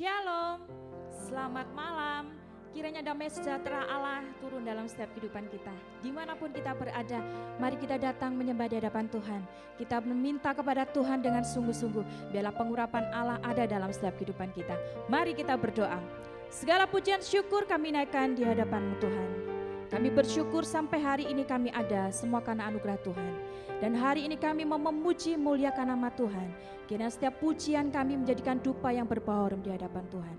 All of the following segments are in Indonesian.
Shalom, selamat malam. Kiranya damai sejahtera Allah turun dalam setiap kehidupan kita. Dimanapun kita berada, mari kita datang menyembah di hadapan Tuhan. Kita meminta kepada Tuhan dengan sungguh-sungguh, biarlah pengurapan Allah ada dalam setiap kehidupan kita. Mari kita berdoa. Segala pujian syukur kami naikkan di hadapan Tuhan. Kami bersyukur sampai hari ini kami ada, semua karena anugerah Tuhan. Dan hari ini kami mau memuji muliakan nama Tuhan. Kiranya setiap pujian kami menjadikan dupa yang berbau di hadapan Tuhan.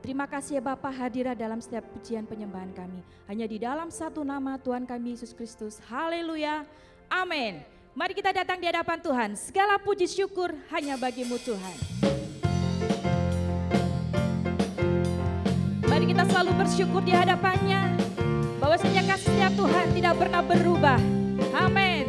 Terima kasih ya Bapa hadirah dalam setiap pujian penyembahan kami. Hanya di dalam satu nama Tuhan kami Yesus Kristus. Haleluya. Amin. Mari kita datang di hadapan Tuhan. Segala puji syukur hanya bagimu Tuhan. Mari kita selalu bersyukur di hadapannya. Bahwasanya kasih setiap Tuhan tidak pernah berubah. Amin.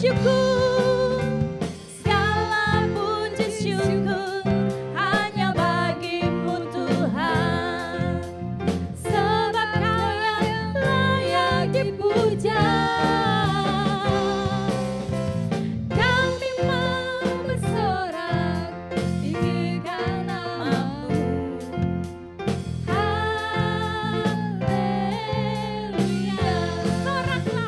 Syukur, segala puji syukur hanya bagimu Tuhan, sebab Kau yang layak dipuja. Kami mau bersorak tinggikan nama-Mu. Haleluya. Soraklah.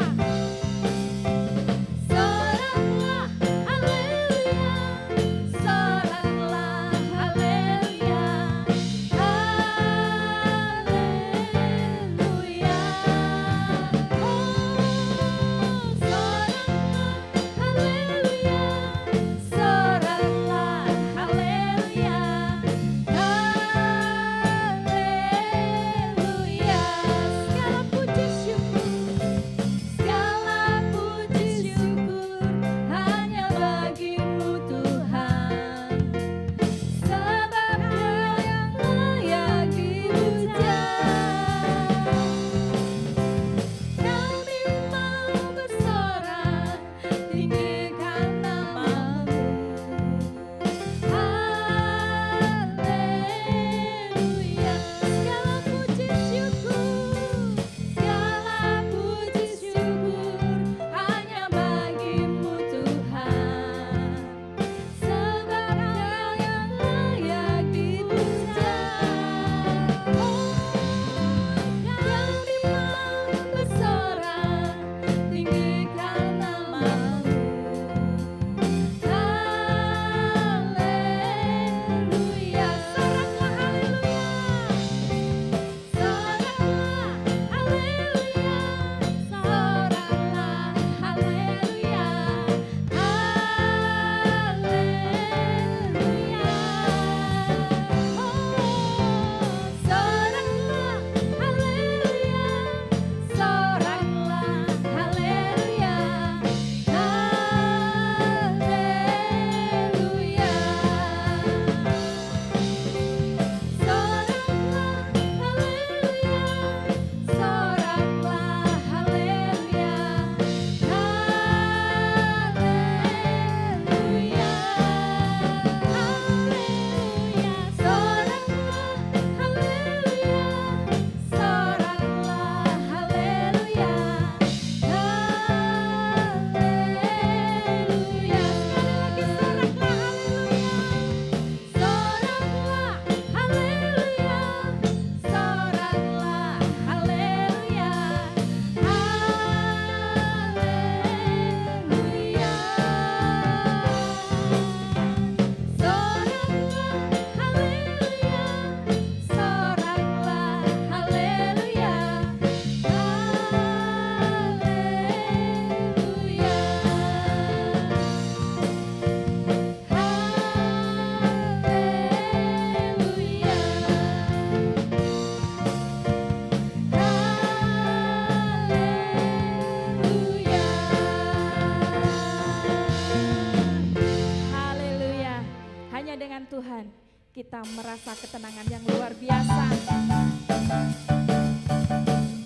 kita merasa ketenangan yang luar biasa.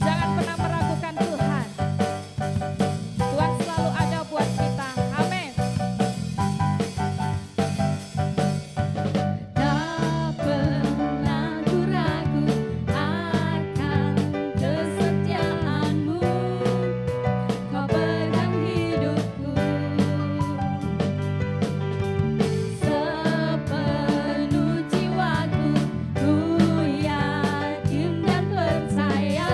Jangan pernah meragukan Tuhan. Tuhan selalu ada buat kita. Amin. Tak pernah ku ragu akan kesetiaanmu, kau pegang hidupku. Sepenuh jiwaku ku yakin dan percaya,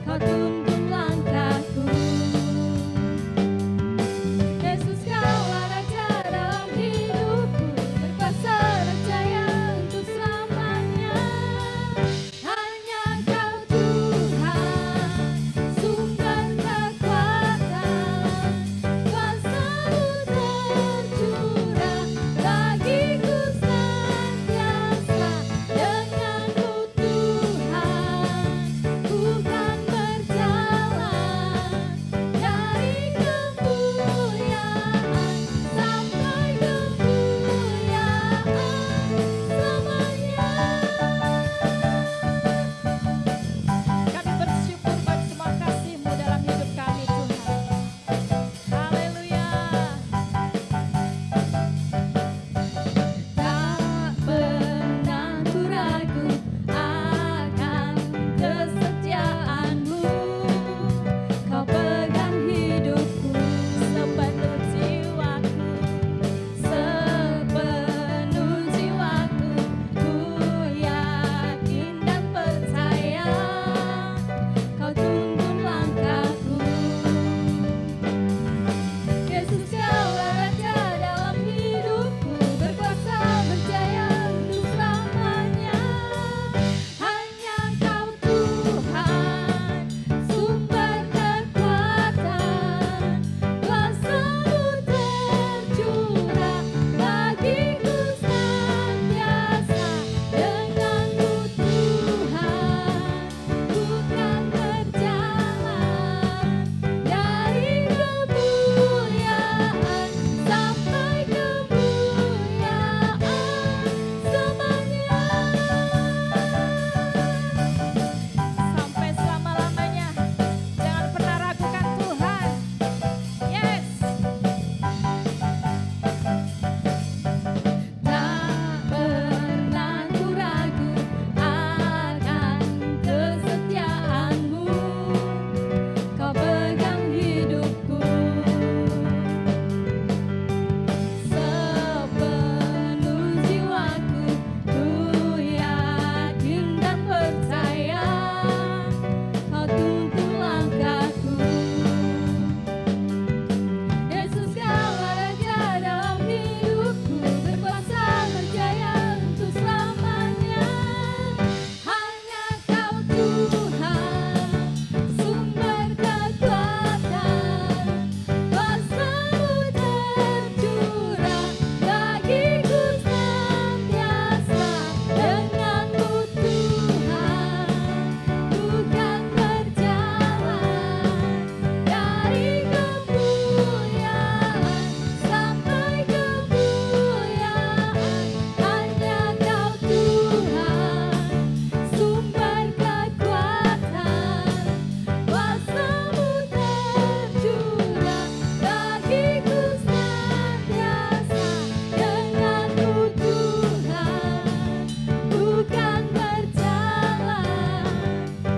kau tuntun langkahku. Yesus, kaulah Raja dalam hidupku, berkuasa dan jaya untuk selamanya. Hanya Kau Tuhan, sumber kekuatan, kuasa-Mu tercurah bagiku senantiasa. Denganmu Tuhan, ku kan berjalan dari kemuliaan sampai kemuliaan selamanya. Kami bersyukur buat semua kasih-Mu dalam hidup kami, Tuhan. Haleluya. Tak pernah ku ragu akan kesetiaanmu, kau pegang hidupku. Sepenuh jiwaku, Sepenuh jiwaku ku yakin dan percaya, kau tuntun langkahku. Yesus, kaulah Raja dalam hidupku, berkuasa berjaya untuk selamanya. Hanya Kau Tuhan, sumber kekuatan, kuasa-Mu tercurah bagiku senantiasa. Denganmu Tuhan, ku kan berjalan dari kemuliaan sampai kemuliaan selamanya. sampai selama-lamanya. Jangan pernah ragukan Tuhan. Yes. Tak pernah ku ragu akan kesetiaanmu, kau pegang hidupku. Sepenuh jiwaku ku yakin dan percaya, kau tuntun langkahku. Yesus, kaulah Raja dalam hidupku, berkuasa berjaya untuk selamanya. Hanya Kau Tuhan, sumber kekuatan, kuasa-Mu tercurah bagiku senantiasa. Denganmu Tuhan, ku kan berjalan dari kemuliaan sampai kemuliaan. Hanya Kau Tuhan, sumber kekuatan, kuasa-Mu tercurah bagiku senantiasa. Denganmu Tuhan, ku kan berjalan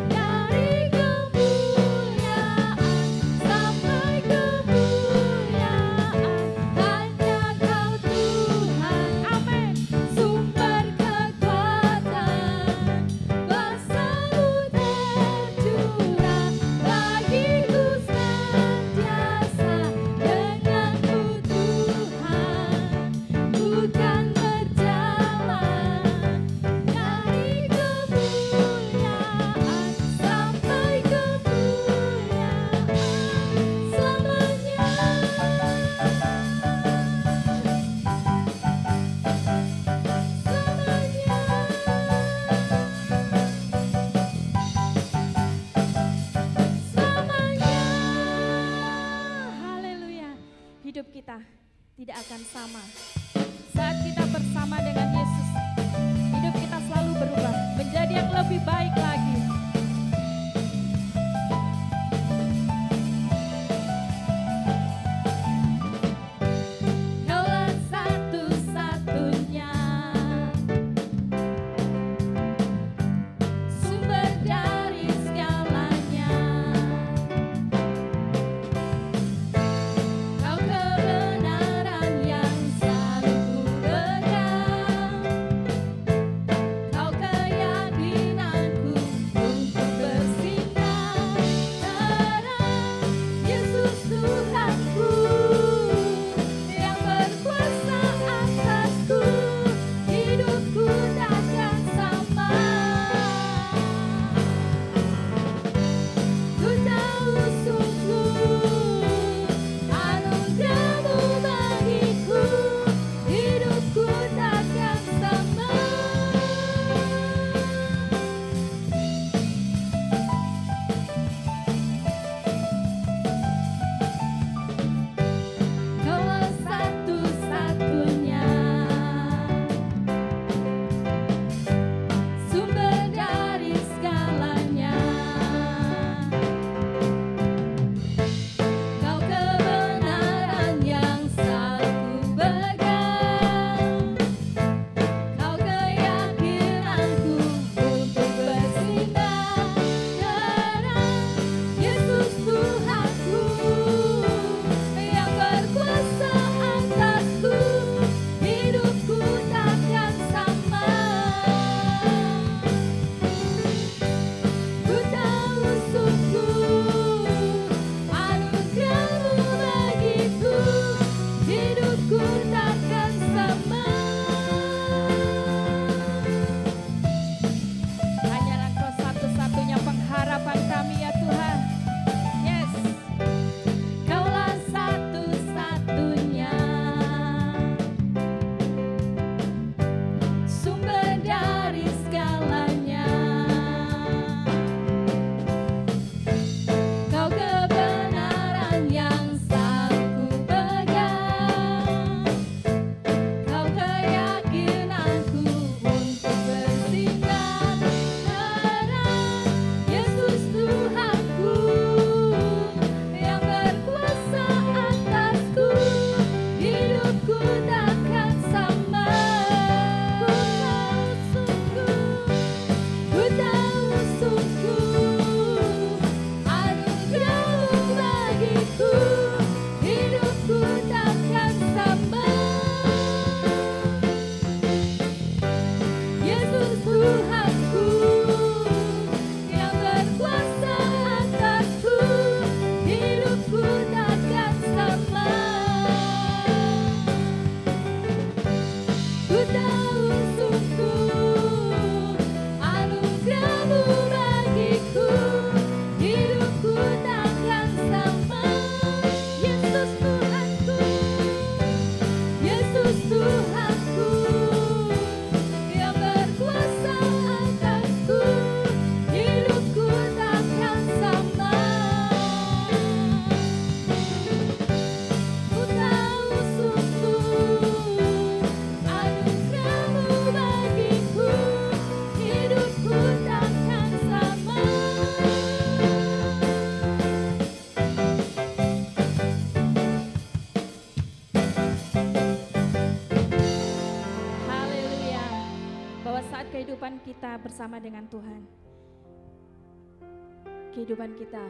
dari kemuliaan sampai kemuliaan. Hanya Kau Tuhan, amin, sumber kekuatan, kuasa-Mu tercurah bagiku senantiasa. Denganmu Tuhan, ku kan berjalan dari kemuliaan sampai kemuliaan selamanya. Selamanya. Haleluya. Hidup kita tidak akan sama saat kita bersama dengan Yesus. lebih baik lagi. Kaulah satu-satunya sumber dari segalanya. Kau kebenaran yang selalu ku pegang. Kau keyakinanku untuk bersinar terang. Yesus Tuhanku yang berkuasa atasku, hidupku takkan sama. Ku tahu sungguh anugerah-Mu bagiku, hidupku takkan sama. Kaulah satu-satunya sumber dari segalanya. Kau kebenaran yang selalu ku pegang. Kau keyakinanku untuk bersinar terang. Yesus Tuhanku yang berkuasa atasku, hidupku takkan sama. Ku tahu sungguh anugerah-Mu bagiku, hidupku takkan sama. Hanyalah Engkau satu-satunya pengharapan kami ya Tuhan. Yes. Kaulah satu-satunya sumber dari segalanya. Kau kebenaran yang selalu ku pegang. Kau keyakinanku untuk bersinar terang. Yesus Tuhanku yang berkuasa atasku, hidupku takkan sama. Ku tahu sungguh anugerah-Mu bagiku, hidupku takkan sama. Yesus Tuhanku yang berkuasa atasku, hidupku takkan sama. Ku tahu sungguh anugerah-Mu bagiku, hidupku takkan sama. Yesus Tuhanku, Yesus Tuhanku yang berkuasa atasku, hidupku takkan sama. Ku tahu sungguh anugerah-Mu bagiku, hidupku takkan sama. Haleluya. Bahwa saat kehidupan kita bersama dengan Tuhan, kehidupan kita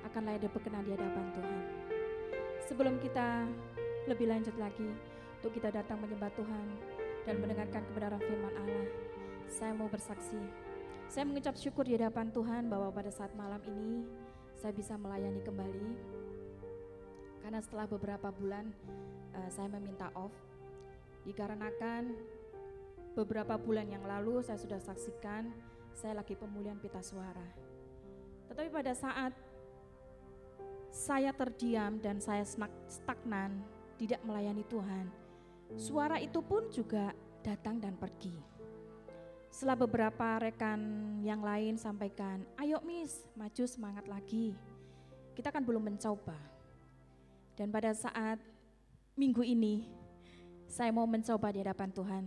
akan layak berkenan di hadapan Tuhan. Sebelum kita lebih lanjut lagi untuk kita datang menyembah Tuhan dan mendengarkan kebenaran firman Allah, saya mau bersaksi. Saya mengucap syukur di hadapan Tuhan bahwa pada saat malam ini saya bisa melayani kembali. Karena setelah beberapa bulan saya meminta off, dikarenakan beberapa bulan yang lalu saya sudah saksikan saya lagi pemulihan pita suara. Tetapi pada saat saya terdiam dan saya stagnan, tidak melayani Tuhan, suara itu pun juga datang dan pergi. Setelah beberapa rekan yang lain sampaikan, ayo Miss, maju semangat lagi. Kita kan belum mencoba. Dan pada saat minggu ini, saya mau mencoba di hadapan Tuhan.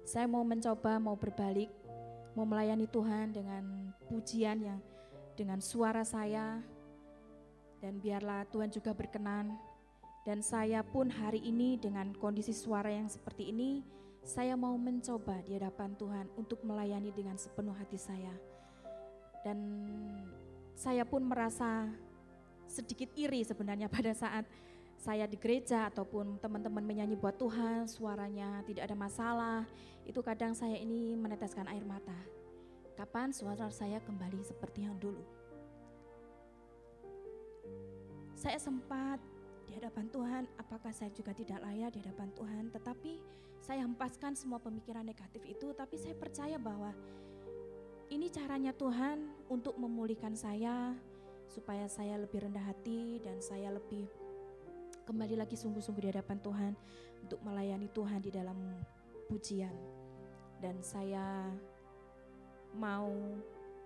Saya mau mencoba, mau berbalik. mau melayani Tuhan dengan pujian yang dengan suara saya, dan biarlah Tuhan juga berkenan. Dan saya pun hari ini dengan kondisi suara yang seperti ini, saya mau mencoba di hadapan Tuhan untuk melayani dengan sepenuh hati saya. Dan saya pun merasa sedikit iri sebenarnya pada saat saya di gereja ataupun teman-teman menyanyi buat Tuhan, suaranya tidak ada masalah, itu kadang saya ini meneteskan air mata. Kapan suara saya kembali seperti yang dulu? Saya sempat di hadapan Tuhan, apakah saya juga tidak layak di hadapan Tuhan, tetapi saya hempaskan semua pemikiran negatif itu, tapi saya percaya bahwa ini caranya Tuhan untuk memulihkan saya, supaya saya lebih rendah hati dan saya lebih kembali lagi sungguh-sungguh di hadapan Tuhan untuk melayani Tuhan di dalam pujian. Dan saya mau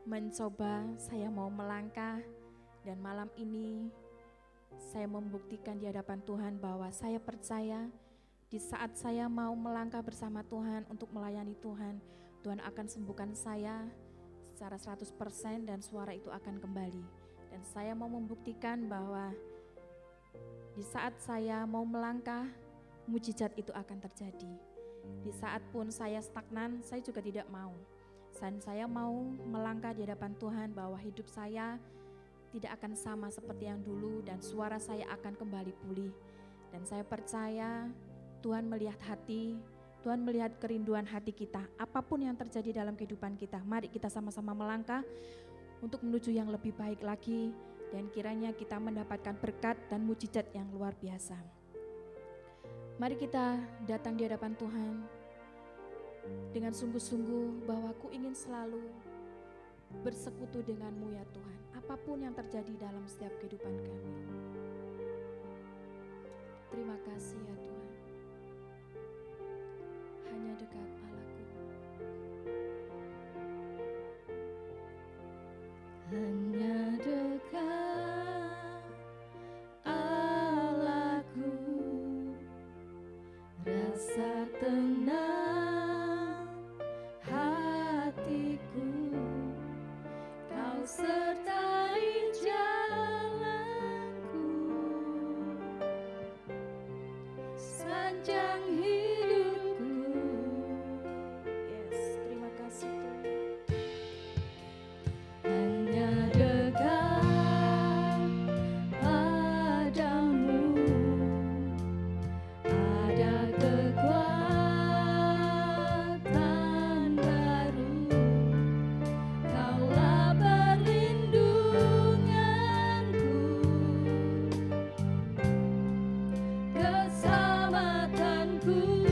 mencoba, saya mau melangkah, dan malam ini saya membuktikan di hadapan Tuhan bahwa saya percaya di saat saya mau melangkah bersama Tuhan untuk melayani Tuhan, Tuhan akan sembuhkan saya secara 100% dan suara itu akan kembali. Dan saya mau membuktikan bahwa di saat saya mau melangkah, mujizat itu akan terjadi. Di saat pun saya stagnan, saya juga tidak mau. Dan saya mau melangkah di hadapan Tuhan bahwa hidup saya tidak akan sama seperti yang dulu dan suara saya akan kembali pulih. Dan saya percaya Tuhan melihat hati, Tuhan melihat kerinduan hati kita. Apapun yang terjadi dalam kehidupan kita, mari kita sama-sama melangkah untuk menuju yang lebih baik lagi. Dan kiranya kita mendapatkan berkat dan mujizat yang luar biasa. Mari kita datang di hadapan Tuhan dengan sungguh-sungguh bahwa aku ingin selalu bersekutu denganmu ya Tuhan. Apapun yang terjadi dalam setiap kehidupan kami. Terima kasih ya Tuhan. Hanya dekat Allahku. Hanya dekat Allahku, rasa tenang hatiku, Kau sertai jalanku sepanjang hidupku. Yes, terima kasih Tuhan. Hanya dekat padamu ada kekuatan baru, Kaulah perlindunganku, keselamatanku.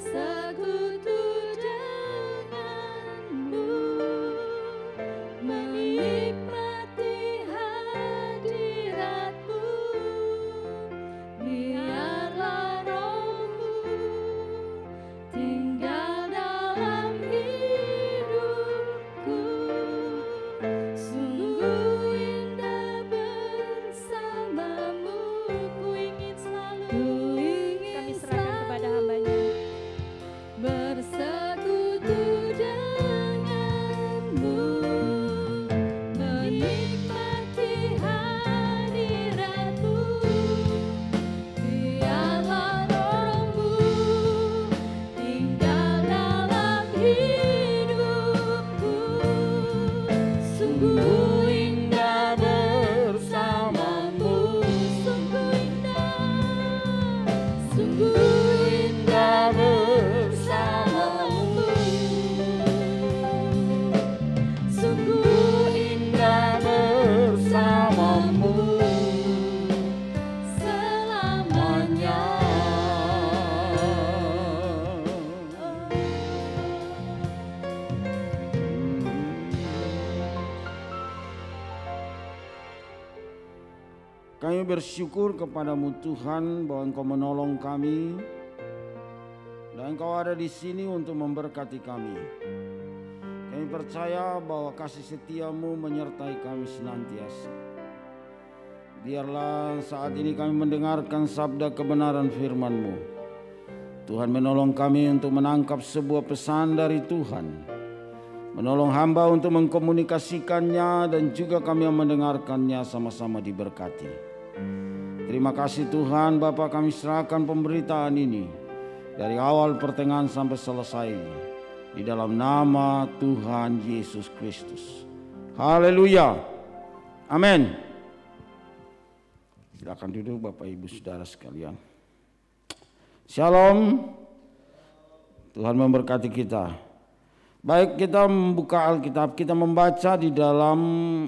bersekutu denganmu, menikmati hadiratmu. Biarlah rohmu tinggal dalam hidupku. Sungguh indah bersamamu. Ku ingin selalu, Kami serahkan kepada hamba-Nya. bersekutu denganmu, menikmati hadiratmu. Biarlah rohmu tinggal dalam hidupku. Sungguh indah bersamamu. Sungguh indah bersamamu. Sungguh indah bersamamu selamanya. Kami bersyukur kepadamu Tuhan bahwa Engkau menolong kami dan Engkau ada di sini untuk memberkati kami. Kami percaya bahwa kasih setiamu menyertai kami senantiasa. Biarlah saat ini kami mendengarkan sabda kebenaran firman-Mu. Tuhan menolong kami untuk menangkap sebuah pesan dari Tuhan. Menolong hamba untuk mengkomunikasikannya dan juga kami yang mendengarkannya sama-sama diberkati. Terima kasih Tuhan Bapa, kami serahkan pemberitaan ini dari awal pertengahan sampai selesai di dalam nama Tuhan Yesus Kristus. Haleluya. Amin. Silakan duduk Bapak Ibu Saudara sekalian. Shalom. Tuhan memberkati kita. Baik, kita membuka Alkitab, kita membaca di dalam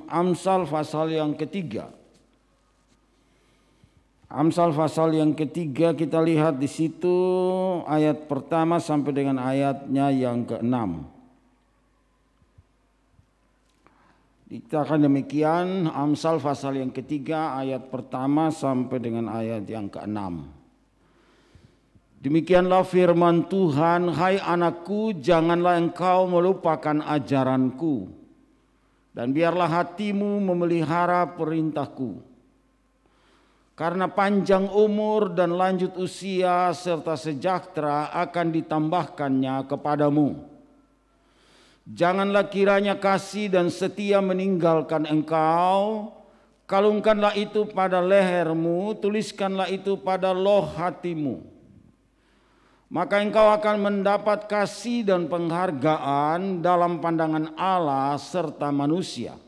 Amsal pasal yang ketiga. Amsal pasal yang ketiga, kita lihat di situ ayat pertama sampai dengan ayatnya yang ke-6. Dikatakan demikian, Amsal pasal yang ketiga ayat pertama sampai dengan ayat yang ke-6. Demikianlah firman Tuhan, hai anakku, janganlah engkau melupakan ajaranku, dan biarlah hatimu memelihara perintahku. Karena panjang umur dan lanjut usia serta sejahtera akan ditambahkannya kepadamu. Janganlah kiranya kasih dan setia meninggalkan engkau. Kalungkanlah itu pada lehermu, tuliskanlah itu pada loh hatimu. Maka engkau akan mendapat kasih dan penghargaan dalam pandangan Allah serta manusia.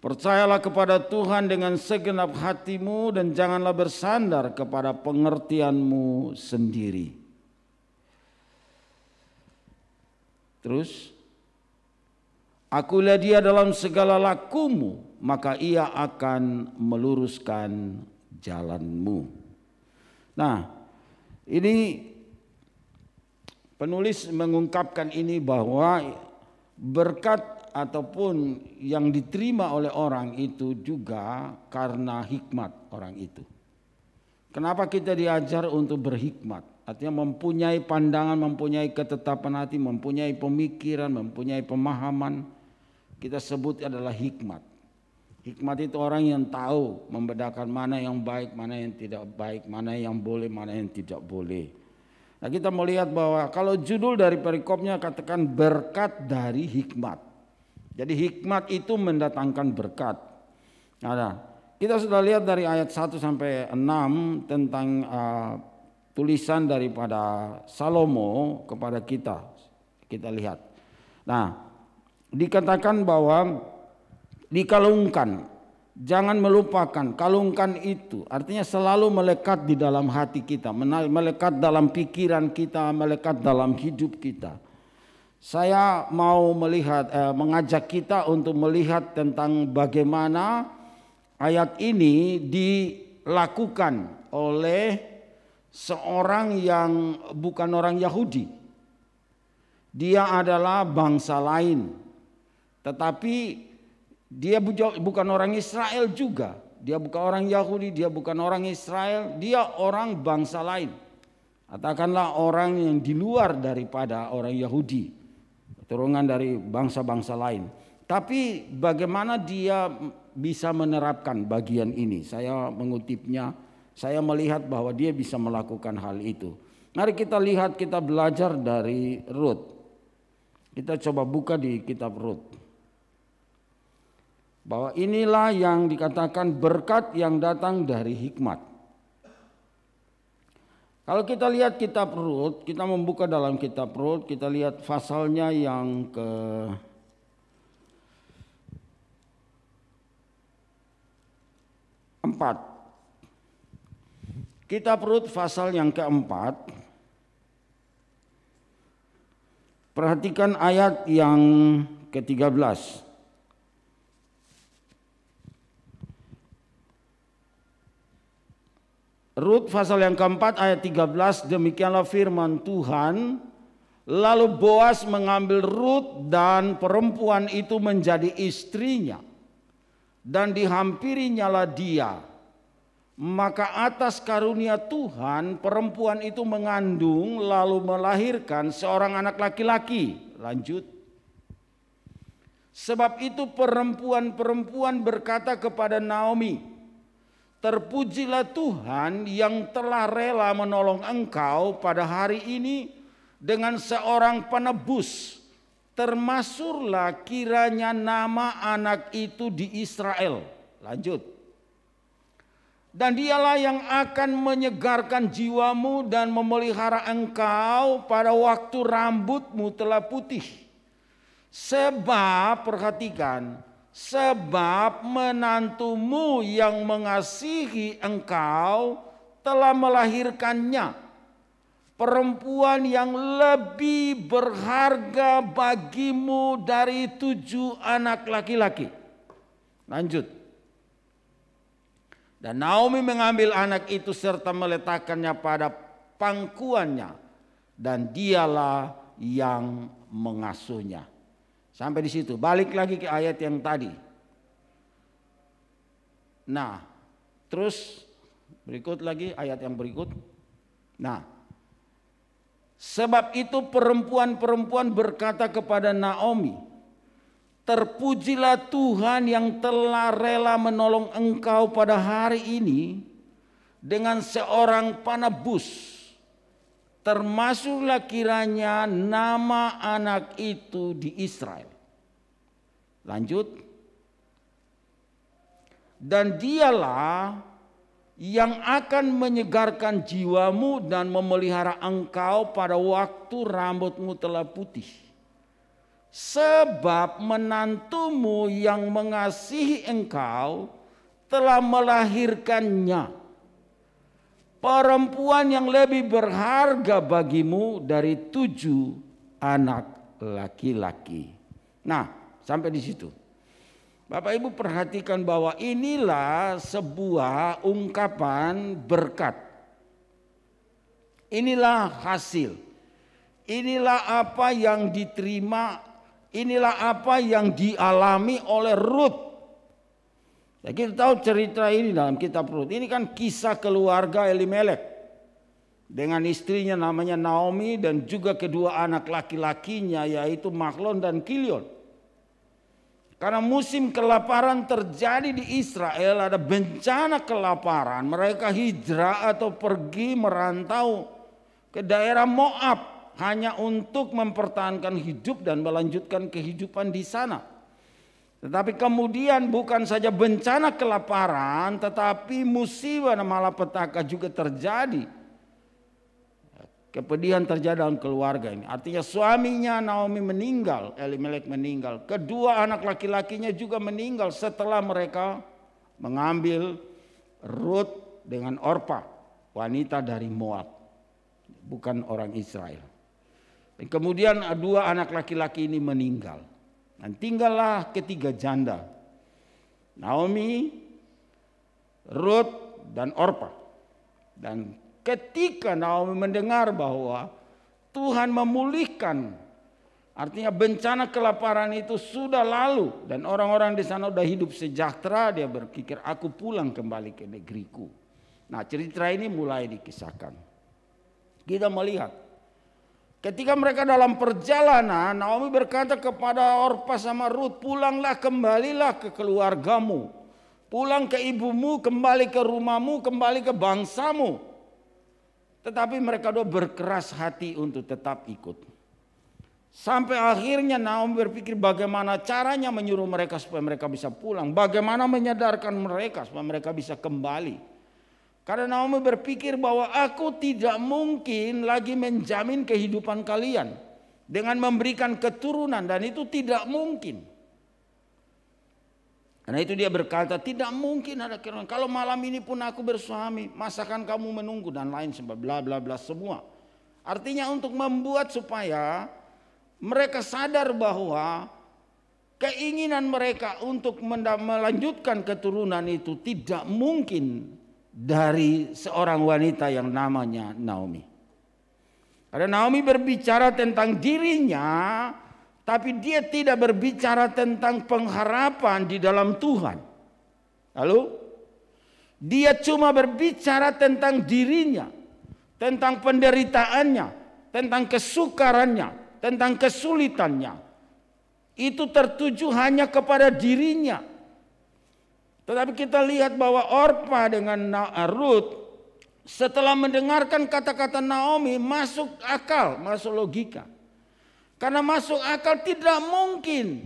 Percayalah kepada Tuhan dengan segenap hatimu dan janganlah bersandar kepada pengertianmu sendiri. Terus, akulah dia dalam segala lakumu, maka ia akan meluruskan jalanmu. Nah, ini penulis mengungkapkan ini bahwa berkat ataupun yang diterima oleh orang itu juga karena hikmat orang itu. Kenapa kita diajar untuk berhikmat? Artinya mempunyai pandangan, mempunyai ketetapan hati, mempunyai pemikiran, mempunyai pemahaman. Kita sebut adalah hikmat. Hikmat itu orang yang tahu membedakan mana yang baik, mana yang tidak baik, mana yang boleh, mana yang tidak boleh. Nah, kita melihat bahwa kalau judul dari perikopnya katakan berkat dari hikmat. Jadi hikmat itu mendatangkan berkat. Nah, kita sudah lihat dari ayat 1 sampai 6 tentang tulisan daripada Salomo kepada kita. Kita lihat. Nah, dikatakan bahwa dikalungkan, jangan melupakan. Kalungkan itu artinya selalu melekat di dalam hati kita, melekat dalam pikiran kita, melekat dalam hidup kita. Saya mau mengajak kita untuk melihat tentang bagaimana ayat ini dilakukan oleh seorang yang bukan orang Yahudi. Dia adalah bangsa lain, tetapi dia bukan orang Israel juga. Dia bukan orang Yahudi, dia bukan orang Israel, dia orang bangsa lain. Katakanlah orang yang di luar daripada orang Yahudi, keturunan dari bangsa-bangsa lain. Tapi bagaimana dia bisa menerapkan bagian ini? Saya mengutipnya, saya melihat bahwa dia bisa melakukan hal itu. Mari kita lihat, kita belajar dari Rut. Kita coba buka di kitab Rut. Bahwa inilah yang dikatakan berkat yang datang dari hikmat. Kalau kita lihat kitab Rut, kita membuka dalam kitab Rut, kita lihat pasalnya yang ke-4. Kitab Rut pasal yang ke-4. Perhatikan ayat yang ke-13. Rut pasal yang ke-4 ayat 13, demikianlah firman Tuhan. Lalu Boas mengambil Rut dan perempuan itu menjadi istrinya, dan dihampirinyalah dia. Maka atas karunia Tuhan perempuan itu mengandung lalu melahirkan seorang anak laki-laki. Lanjut. Sebab itu perempuan berkata kepada Naomi, terpujilah Tuhan yang telah rela menolong engkau pada hari ini dengan seorang penebus. Termasuklah kiranya nama anak itu di Israel. Lanjut. Dan dialah yang akan menyegarkan jiwamu dan memelihara engkau pada waktu rambutmu telah putih. Sebab, perhatikan, sebab menantumu yang mengasihi engkau telah melahirkannya, perempuan yang lebih berharga bagimu dari 7 anak laki-laki. Lanjut. Dan Naomi mengambil anak itu serta meletakkannya pada pangkuannya, dan dialah yang mengasuhnya. Sampai di situ. Balik lagi ke ayat yang tadi. Nah, terus berikut lagi ayat yang berikut. Nah, sebab itu perempuan berkata kepada Naomi, terpujilah Tuhan yang telah rela menolong engkau pada hari ini dengan seorang penebus. Termasuklah kiranya nama anak itu di Israel. Lanjut. Dan dialah yang akan menyegarkan jiwamu dan memelihara engkau pada waktu rambutmu telah putih. Sebab menantumu yang mengasihi engkau telah melahirkannya, perempuan yang lebih berharga bagimu dari 7 anak laki-laki. Nah, sampai di situ. Bapak Ibu perhatikan bahwa inilah sebuah ungkapan berkat. Inilah hasil. Inilah apa yang diterima, inilah apa yang dialami oleh Rut. Ya, kita tahu cerita ini dalam kitab Rut. Ini kan kisah keluarga Elimelek dengan istrinya namanya Naomi dan juga kedua anak laki-lakinya yaitu Mahlon dan Kilion. Karena musim kelaparan terjadi di Israel, ada bencana kelaparan. Mereka hijrah atau pergi merantau ke daerah Moab hanya untuk mempertahankan hidup dan melanjutkan kehidupan di sana. Tetapi kemudian bukan saja bencana kelaparan, tetapi musibah dan malapetaka juga terjadi. Kepedihan terjadi dalam keluarga ini. Artinya suaminya Naomi meninggal, Elimelek meninggal. Kedua anak laki-lakinya juga meninggal setelah mereka mengambil Rut dengan Orpa, wanita dari Moab, bukan orang Israel. Dan kemudian 2 anak laki-laki ini meninggal. Dan tinggallah ketiga janda, Naomi, Rut, dan Orpa. Dan ketika Naomi mendengar bahwa Tuhan memulihkan, artinya bencana kelaparan itu sudah lalu dan orang-orang di sana sudah hidup sejahtera, dia berpikir aku pulang kembali ke negeriku. Nah, cerita ini mulai dikisahkan. Kita melihat ketika mereka dalam perjalanan, Naomi berkata kepada Orpa sama Rut, pulanglah, kembalilah ke keluargamu. Pulang ke ibumu, kembali ke rumahmu, kembali ke bangsamu. Tetapi mereka doa berkeras hati untuk tetap ikut. Sampai akhirnya Naomi berpikir bagaimana caranya menyuruh mereka supaya mereka bisa pulang. Bagaimana menyadarkan mereka supaya mereka bisa kembali. Karena Naomi berpikir bahwa aku tidak mungkin lagi menjamin kehidupan kalian dengan memberikan keturunan, dan itu tidak mungkin. Karena itu dia berkata tidak mungkin ada keturunan. Kalau malam ini pun aku bersuami, masakan kamu menunggu dan lain sebagainya, bla bla bla semua. Artinya untuk membuat supaya mereka sadar bahwa keinginan mereka untuk melanjutkan keturunan itu tidak mungkin dari seorang wanita yang namanya Naomi. Karena Naomi berbicara tentang dirinya, tapi dia tidak berbicara tentang pengharapan di dalam Tuhan. Lalu dia cuma berbicara tentang dirinya, tentang penderitaannya, tentang kesukarannya, tentang kesulitannya. Itu tertuju hanya kepada dirinya. Tetapi kita lihat bahwa Orpa dengan Rut setelah mendengarkan kata-kata Naomi masuk akal, masuk logika. Karena masuk akal tidak mungkin.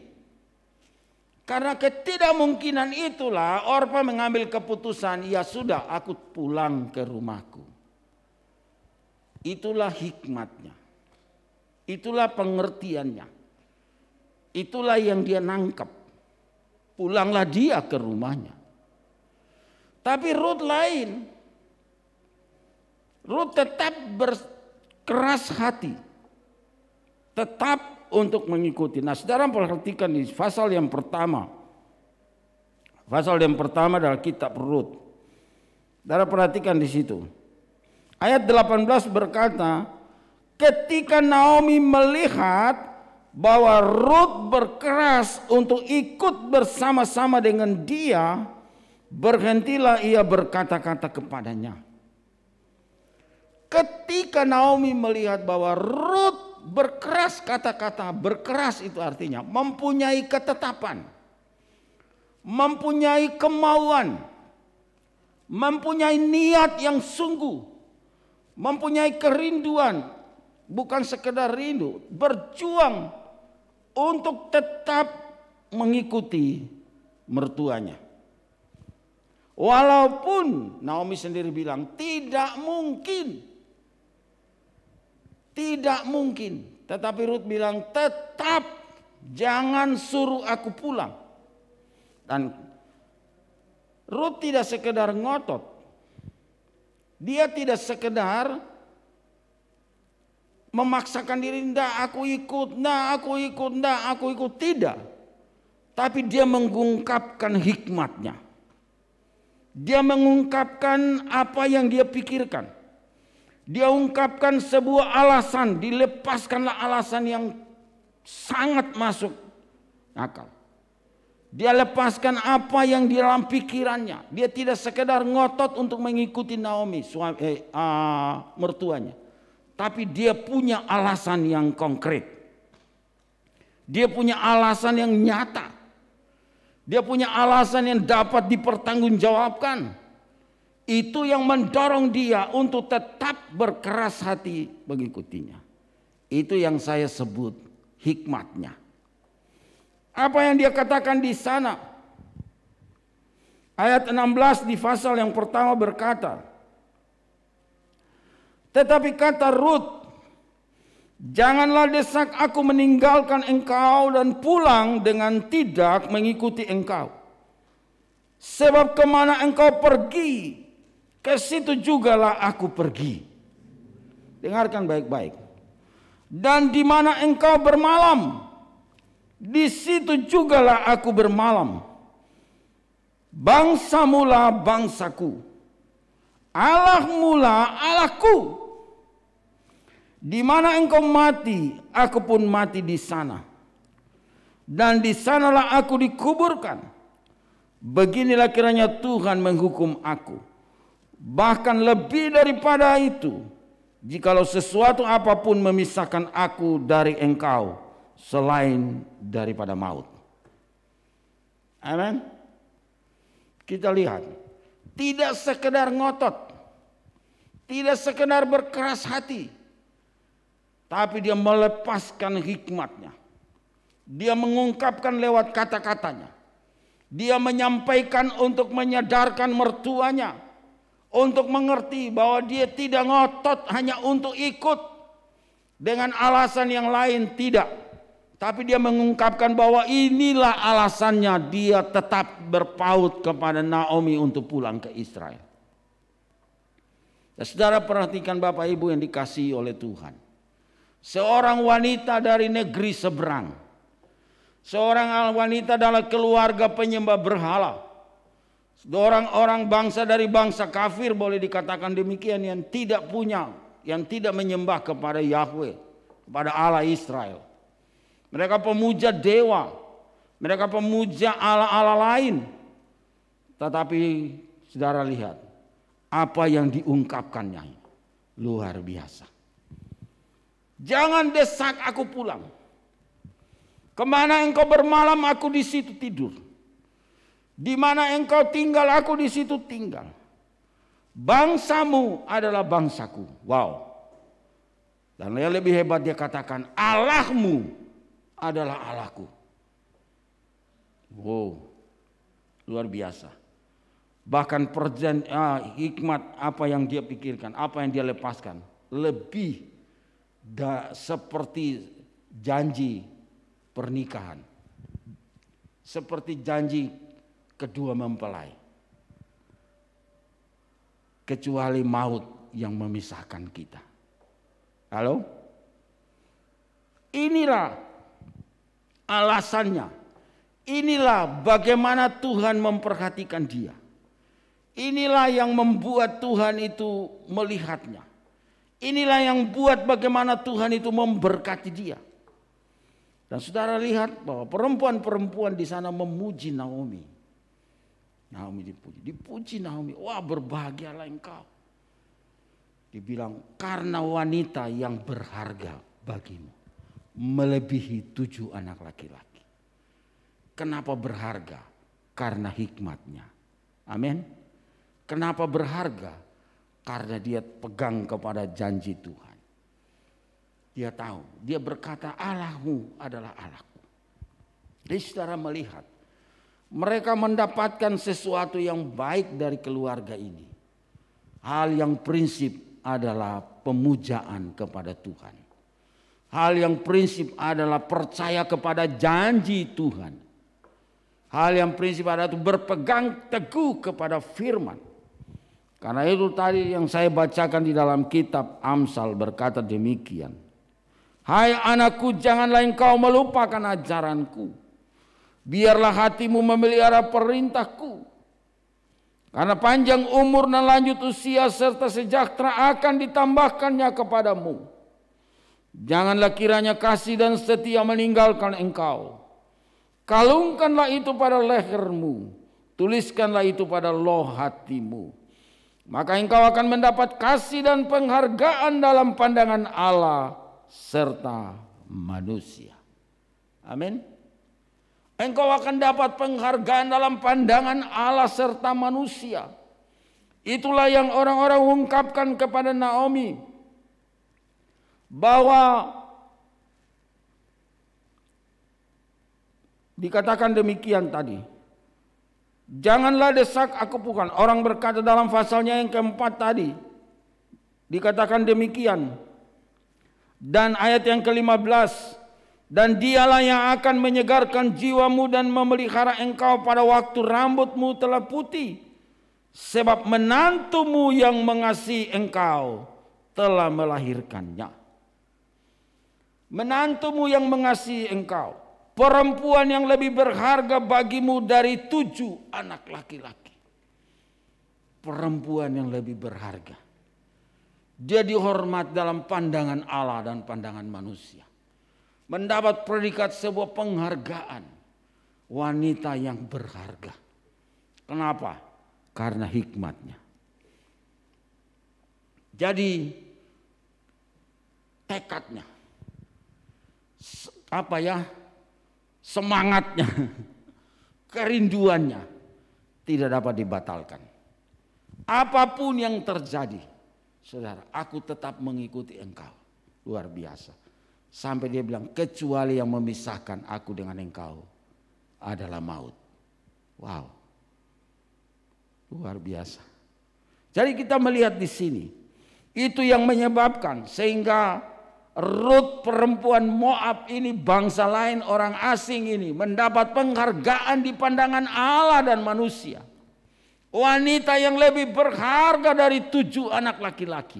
Karena ketidakmungkinan itulah Orpa mengambil keputusan, ya sudah aku pulang ke rumahku. Itulah hikmatnya. Itulah pengertiannya. Itulah yang dia nangkep. Pulanglah dia ke rumahnya. Tapi Rut lain. Rut tetap berkeras hati. Tetap untuk mengikuti. Nah, saudara perhatikan di pasal yang pertama. Pasal yang pertama adalah kitab Rut. Saudara perhatikan di situ. Ayat 18 berkata, ketika Naomi melihat bahwa Rut berkeras untuk ikut bersama-sama dengan dia, berhentilah ia berkata-kata kepadanya. Ketika Naomi melihat bahwa Rut berkeras, kata-kata berkeras itu artinya mempunyai ketetapan, mempunyai kemauan, mempunyai niat yang sungguh, mempunyai kerinduan, bukan sekedar rindu, berjuang untuk tetap mengikuti mertuanya. Walaupun Naomi sendiri bilang tidak mungkin. Tidak mungkin. Tetapi Rut bilang tetap jangan suruh aku pulang. Dan Rut tidak sekedar ngotot. Dia tidak sekedar memaksakan diri, ndak aku ikut, ndak aku ikut, ndak aku ikut. Tidak. Tapi dia mengungkapkan hikmatnya. Dia mengungkapkan apa yang dia pikirkan. Dia ungkapkan sebuah alasan, dilepaskanlah alasan yang sangat masuk akal. Dia lepaskan apa yang di dalam pikirannya. Dia tidak sekedar ngotot untuk mengikuti Naomi, mertuanya. Tapi dia punya alasan yang konkret. Dia punya alasan yang nyata. Dia punya alasan yang dapat dipertanggungjawabkan. Itu yang mendorong dia untuk tetap berkeras hati mengikutinya. Itu yang saya sebut hikmatnya. Apa yang dia katakan di sana? Ayat 16 di pasal yang pertama berkata, tetapi kata Rut, janganlah desak aku meninggalkan engkau dan pulang dengan tidak mengikuti engkau. Sebab kemana engkau pergi, ke situ jugalah aku pergi. Dengarkan baik-baik. Dan di mana engkau bermalam, di situ jugalah aku bermalam. Bangsamulah bangsaku, Allahmu lah Allahku. Di mana engkau mati, aku pun mati di sana. Dan di sanalah aku dikuburkan. Beginilah kiranya Tuhan menghukum aku. Bahkan lebih daripada itu, jikalau sesuatu apapun memisahkan aku dari engkau selain daripada maut. Amin. Kita lihat, tidak sekedar ngotot, tidak sekedar berkeras hati, tapi dia melepaskan hikmatnya. Dia mengungkapkan lewat kata-katanya. Dia menyampaikan untuk menyadarkan mertuanya, untuk mengerti bahwa dia tidak ngotot hanya untuk ikut dengan alasan yang lain, tidak. Tapi dia mengungkapkan bahwa inilah alasannya dia tetap berpaut kepada Naomi untuk pulang ke Israel. Dan saudara perhatikan Bapak Ibu yang dikasihi oleh Tuhan. Seorang wanita dari negeri seberang. Seorang wanita dalam keluarga penyembah berhala. Orang-orang bangsa dari bangsa kafir, boleh dikatakan demikian, yang tidak punya, yang tidak menyembah kepada Yahweh, kepada Allah Israel. Mereka pemuja dewa, mereka pemuja Allah-Allah lain. Tetapi saudara lihat, apa yang diungkapkannya luar biasa. Jangan desak aku pulang. Kemana engkau bermalam, aku di situ tidur. Di mana engkau tinggal, aku di situ tinggal. Bangsamu adalah bangsaku. Wow. Dan yang lebih hebat dia katakan, Allahmu adalah Allahku. Wow. Luar biasa. Bahkan hikmat apa yang dia pikirkan, apa yang dia lepaskan, lebih seperti janji pernikahan. Seperti janji kedua mempelai. Kecuali maut yang memisahkan kita. Halo? Inilah alasannya. Inilah bagaimana Tuhan memperhatikan dia. Inilah yang membuat Tuhan itu melihatnya. Inilah yang buat bagaimana Tuhan itu memberkati dia. Dan saudara lihat bahwa perempuan-perempuan di sana memuji Naomi. Naomi dipuji Naomi. Wah, berbahagialah engkau. Dibilang karena wanita yang berharga bagimu melebihi 7 anak laki-laki. Kenapa berharga? Karena hikmatnya. Amin. Kenapa berharga? Karena dia pegang kepada janji Tuhan. Dia tahu, dia berkata Allahmu adalah Allahku. Jadi saudara melihat, mereka mendapatkan sesuatu yang baik dari keluarga ini. Hal yang prinsip adalah pemujaan kepada Tuhan. Hal yang prinsip adalah percaya kepada janji Tuhan. Hal yang prinsip adalah berpegang teguh kepada firman. Karena itu tadi yang saya bacakan di dalam kitab Amsal berkata demikian. Hai anakku, janganlah engkau melupakan ajaranku. Biarlah hatimu memelihara perintahku. Karena panjang umur dan lanjut usia serta sejahtera akan ditambahkannya kepadamu. Janganlah kiranya kasih dan setia meninggalkan engkau. Kalungkanlah itu pada lehermu. Tuliskanlah itu pada loh hatimu. Maka engkau akan mendapat kasih dan penghargaan dalam pandangan Allah serta manusia. Amin. Engkau akan dapat penghargaan dalam pandangan Allah serta manusia. Itulah yang orang-orang ungkapkan kepada Naomi. Bahwa dikatakan demikian tadi. Janganlah desak aku bukan. Orang berkata dalam pasalnya yang keempat tadi. Dikatakan demikian. Dan ayat yang ke-15. Dan dialah yang akan menyegarkan jiwamu dan memelihara engkau pada waktu rambutmu telah putih. Sebab menantumu yang mengasihi engkau telah melahirkannya. Menantumu yang mengasihi engkau. Perempuan yang lebih berharga bagimu dari 7 anak laki-laki. perempuan yang lebih berharga. Dia dihormat dalam pandangan Allah dan pandangan manusia. Mendapat predikat sebuah penghargaan. Wanita yang berharga. Kenapa? Karena hikmatnya. Jadi tekadnya, semangatnya, kerinduannya tidak dapat dibatalkan. Apapun yang terjadi, saudara, aku tetap mengikuti engkau. Luar biasa. Sampai dia bilang, kecuali yang memisahkan aku dengan engkau adalah maut. Wow. Luar biasa. Jadi kita melihat di sini, itu yang menyebabkan sehingga Rut perempuan Moab ini, bangsa lain, orang asing ini mendapat penghargaan di pandangan Allah dan manusia. Wanita yang lebih berharga dari 7 anak laki-laki.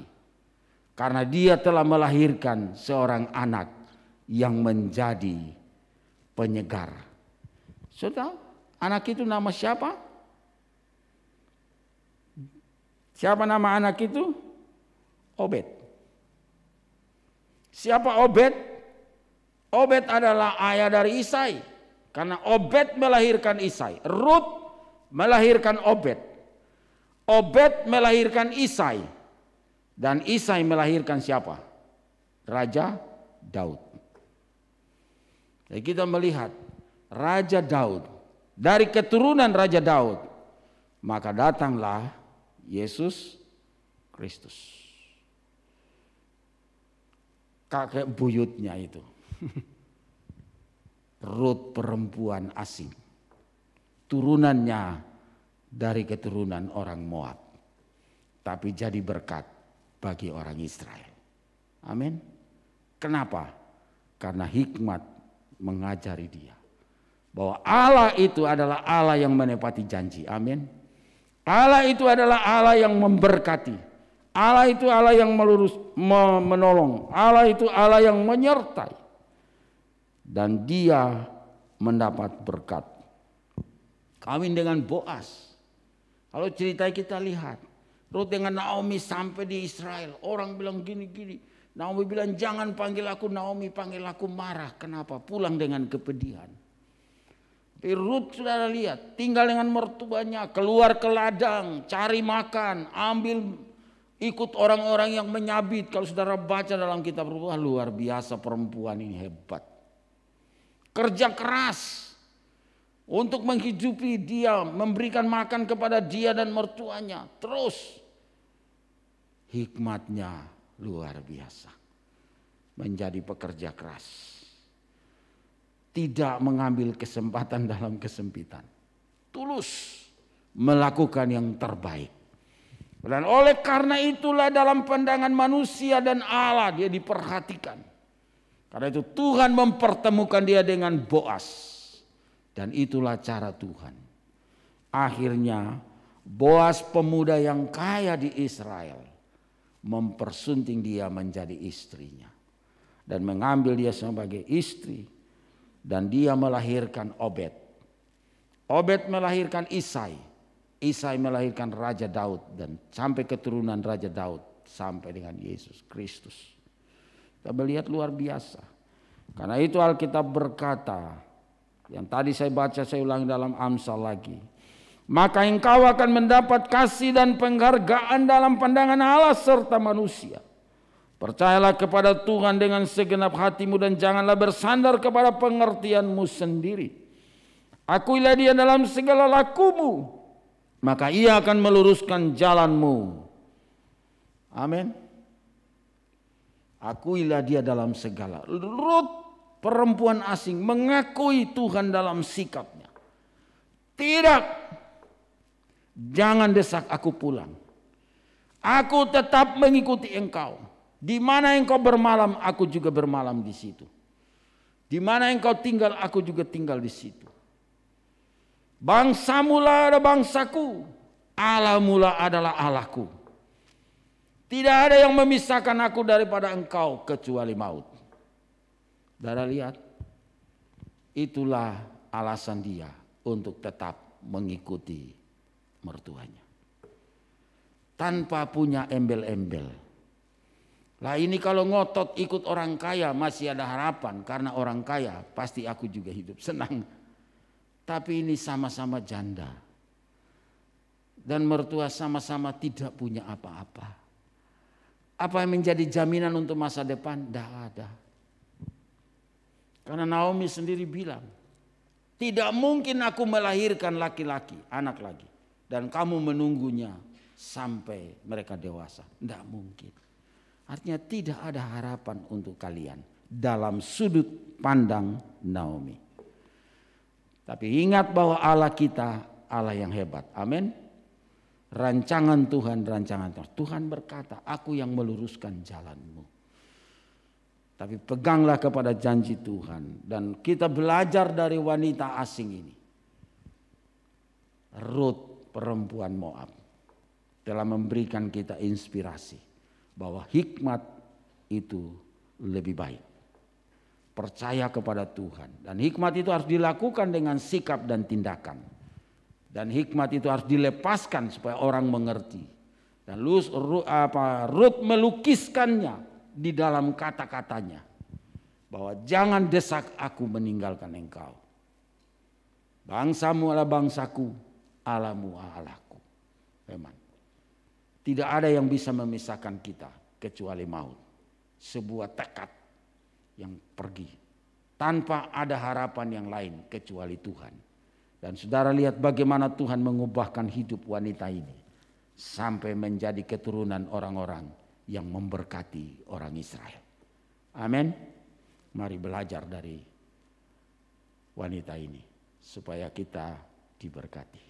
Karena dia telah melahirkan seorang anak yang menjadi penyegar. Saudara, anak itu nama siapa? Siapa nama anak itu? Obed. Siapa Obed? Obed adalah ayah dari Isai. Karena Obed melahirkan Isai. Rut melahirkan Obed. Obed melahirkan Isai. Dan Isai melahirkan siapa? Raja Daud. Jadi kita melihat Raja Daud. Dari keturunan Raja Daud. Maka datanglah Yesus Kristus. Kakek buyutnya itu. Rut perempuan asing. Turunannya dari keturunan orang Moab. Tapi jadi berkat bagi orang Israel. Amin. Kenapa? Karena hikmat mengajari dia. Bahwa Allah itu adalah Allah yang menepati janji. Amin. Allah itu adalah Allah yang memberkati. Allah itu Allah yang menolong. Allah itu Allah yang menyertai. Dan dia mendapat berkat. Kawin dengan Boas. Kalau cerita kita lihat. Rut dengan Naomi sampai di Israel. Orang bilang gini-gini. Naomi bilang jangan panggil aku Naomi, panggil aku Marah. Kenapa? Pulang dengan kepedihan. Tapi Rut saudara lihat. Tinggal dengan mertuanya. Keluar ke ladang. Cari makan. Ikut orang-orang yang menyabit. Kalau saudara baca dalam kitab Rut, luar biasa perempuan ini, hebat. Kerja keras untuk menghidupi dia, memberikan makan kepada dia dan mertuanya. Terus hikmatnya luar biasa. Menjadi pekerja keras. Tidak mengambil kesempatan dalam kesempitan. Tulus melakukan yang terbaik. Dan oleh karena itulah dalam pandangan manusia dan Allah dia diperhatikan. Karena itu Tuhan mempertemukan dia dengan Boas. Dan itulah cara Tuhan. Akhirnya Boas pemuda yang kaya di Israel mempersunting dia menjadi istrinya. Dan mengambil dia sebagai istri. Dan dia melahirkan Obed. Obed melahirkan Isai. Isai melahirkan Raja Daud dan sampai keturunan Raja Daud sampai dengan Yesus Kristus. Kita melihat luar biasa. Karena itu Alkitab berkata, yang tadi saya baca saya ulangi dalam Amsal lagi. Maka engkau akan mendapat kasih dan penghargaan dalam pandangan Allah serta manusia. Percayalah kepada Tuhan dengan segenap hatimu dan janganlah bersandar kepada pengertianmu sendiri. Akuilah dia dalam segala lakumu. Maka ia akan meluruskan jalanmu. Amin. Akuilah dia dalam segala. Rut perempuan asing mengakui Tuhan dalam sikapnya. Tidak. Jangan desak aku pulang. Aku tetap mengikuti engkau. Di mana engkau bermalam, aku juga bermalam di situ. Di mana engkau tinggal, aku juga tinggal di situ. Bangsamu lah ada bangsaku, Allahmu lah adalah Allahku. Tidak ada yang memisahkan aku daripada engkau kecuali maut. Saudara lihat, itulah alasan dia untuk tetap mengikuti mertuanya. tanpa punya embel-embel. Lah ini kalau ngotot ikut orang kaya masih ada harapan, karena orang kaya pasti aku juga hidup senang. Tapi ini sama-sama janda. Dan mertua sama-sama tidak punya apa-apa. Apa yang menjadi jaminan untuk masa depan? Tidak ada. Karena Naomi sendiri bilang, tidak mungkin aku melahirkan laki-laki, anak lagi. Dan kamu menunggunya sampai mereka dewasa. Tidak mungkin. Artinya tidak ada harapan untuk kalian dalam sudut pandang Naomi. Tapi ingat bahwa Allah kita Allah yang hebat. Amin. Rancangan Tuhan, rancangan Tuhan. Tuhan berkata, aku yang meluruskan jalanmu. Tapi peganglah kepada janji Tuhan. Dan kita belajar dari wanita asing ini. Rut, perempuan Moab, telah memberikan kita inspirasi bahwa hikmat itu lebih baik. Percaya kepada Tuhan. Dan hikmat itu harus dilakukan dengan sikap dan tindakan. Dan hikmat itu harus dilepaskan supaya orang mengerti. Dan Rut melukiskannya di dalam kata-katanya. Bahwa jangan desak aku meninggalkan engkau. Bangsamu adalah bangsaku, Allahmu Allahku. Memang. Tidak ada yang bisa memisahkan kita kecuali maut. Sebuah tekad yang pergi. Tanpa ada harapan yang lain kecuali Tuhan. Dan saudara lihat bagaimana Tuhan mengubahkan hidup wanita ini. Sampai menjadi keturunan orang-orang yang memberkati orang Israel. Amin. Mari belajar dari wanita ini. Supaya kita diberkati.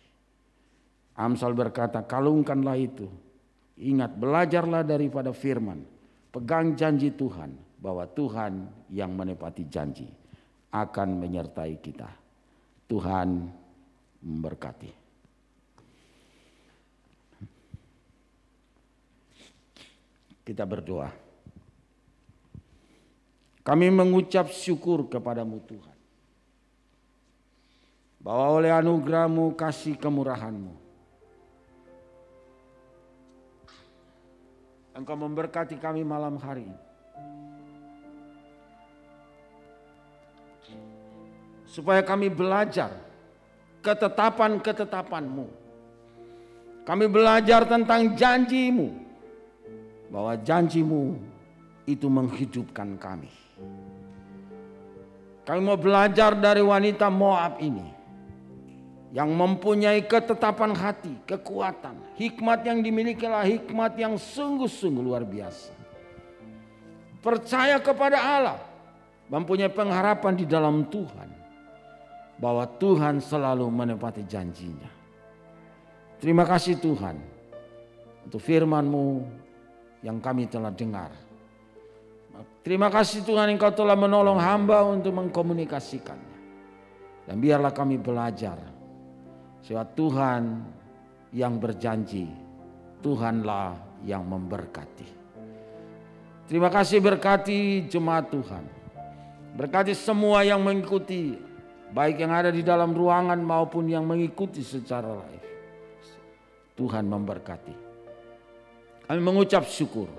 Amsal berkata, kalungkanlah itu. Ingat, belajarlah daripada firman. Pegang janji Tuhan. Bahwa Tuhan yang menepati janji akan menyertai kita. Tuhan memberkati. Kita berdoa. Kami mengucap syukur kepadamu Tuhan. Bahwa oleh anugerah-Mu, kasih kemurahan-Mu, Engkau memberkati kami malam hari ini. Supaya kami belajar ketetapan-ketetapan-Mu. Kami belajar tentang janji-Mu. Bahwa janji-Mu itu menghidupkan kami. Kami mau belajar dari wanita Moab ini. Yang mempunyai ketetapan hati, kekuatan. Hikmat yang dimiliki adalah hikmat yang sungguh-sungguh luar biasa. Percaya kepada Allah. Mempunyai pengharapan di dalam Tuhan. Bahwa Tuhan selalu menepati janjinya. Terima kasih Tuhan. Untuk firman-Mu yang kami telah dengar. Terima kasih Tuhan Engkau telah menolong hamba untuk mengkomunikasikannya. Dan biarlah kami belajar. Sebab Tuhan yang berjanji. Tuhanlah yang memberkati. Terima kasih berkati jemaat Tuhan. Berkati semua yang mengikuti. Baik yang ada di dalam ruangan maupun yang mengikuti secara live. Tuhan memberkati. Kami mengucap syukur.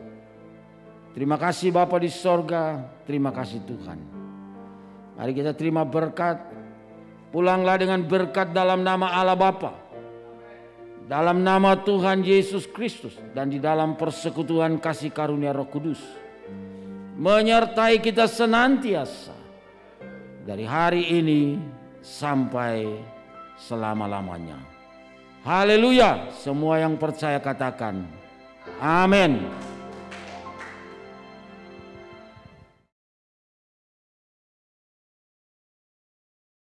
Terima kasih Bapa di sorga. Terima kasih Tuhan. Mari kita terima berkat. Pulanglah dengan berkat dalam nama Allah Bapa. Dalam nama Tuhan Yesus Kristus. Dan di dalam persekutuan kasih karunia Roh Kudus. Menyertai kita senantiasa. Dari hari ini sampai selama-lamanya. Haleluya. Semua yang percaya katakan amin.